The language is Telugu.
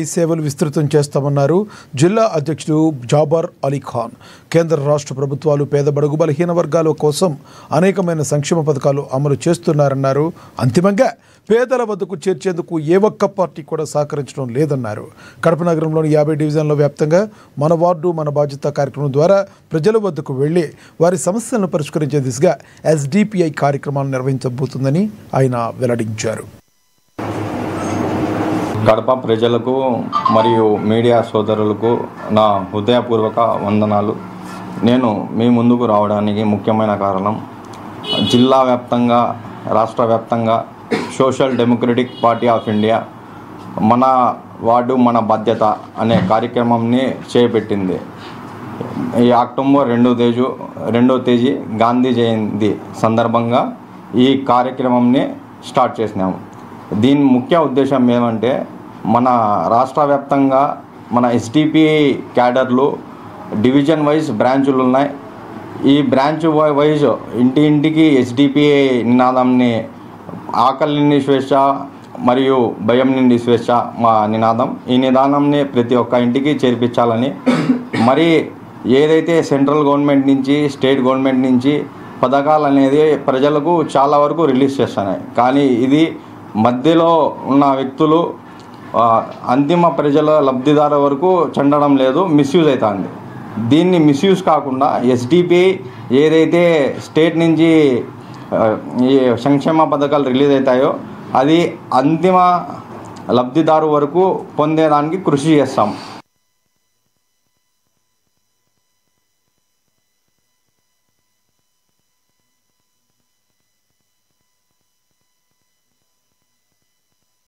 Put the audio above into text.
సేవలు విస్తృతం చేస్తామన్నారు జిల్లా అధ్యక్షుడు జాబర్ అలీ ఖాన్. కేంద్ర రాష్ట్ర ప్రభుత్వాలు పేద బడుగు బలహీన వర్గాల కోసం అనేకమైన సంక్షేమ పథకాలు అమలు చేస్తున్నారన్నారు. అంతిమంగా పేదల వద్దకు చేర్చేందుకు ఏ ఒక్క పార్టీ కూడా సహకరించడం లేదన్నారు. కడప నగరంలోని 50 డివిజన్ల వ్యాప్తంగా మన వార్డు మన బాధ్యత కార్యక్రమం ద్వారా ప్రజల వద్దకు వెళ్లి వారి సమస్యలను పరిష్కరించే దిశగా ఎస్డిపిఐ కార్యక్రమాలు నిర్వహించబోతుందని ఆయన వెల్లడించారు. కడప ప్రజలకు మరియు మీడియా సోదరులకు నా హృదయపూర్వక వందనాలు. నేను మీ ముందుకు రావడానికి ముఖ్యమైన కారణం జిల్లా వ్యాప్తంగా రాష్ట్ర వ్యాప్తంగా social democratic party of India మన వార్డు మన బాధ్యత అనే కార్యక్రమంని చేపట్టింది. ఈ అక్టోబర్ 2వ తేదీ గాంధీ జయంతి సందర్భంగా ఈ కార్యక్రమంని స్టార్ట్ చేసినాము. దీని ముఖ్య ఉద్దేశం ఏమంటే మన రాష్ట్ర వ్యాప్తంగా మన ఎస్డిపిఐ క్యాడర్లు డివిజన్ వైజ్ బ్రాంచులు ఉన్నాయి. ఈ బ్రాంచ్ వైజ్ ఇంటింటికి ఎస్డిపిఐ నినాదంని ఆకలి నుండి స్వేచ్ఛ మరియు భయం నుండి స్వేచ్ఛ మా నినాదం. ఈ నినాదంని ప్రతి ఒక్క ఇంటికి చేర్పించాలని, మరి ఏదైతే సెంట్రల్ గవర్నమెంట్ నుంచి స్టేట్ గవర్నమెంట్ నుంచి పథకాలు అనేది ప్రజలకు చాలా వరకు రిలీజ్ చేస్తున్నాయి. కానీ ఇది మధ్యలో ఉన్న వ్యక్తులు అంతిమ ప్రజల లబ్ధిదారు వరకు చెందడం లేదు, మిస్యూజ్ అవుతుంది. దీన్ని మిస్యూజ్ కాకుండా ఎస్డిపిఐ ఏదైతే స్టేట్ నుంచి ఈ సంక్షేమ పథకాలు రిలీజ్ అవుతాయో అది అంతిమ లబ్ధిదారు వరకు పొందేదానికి కృషి చేస్తాం.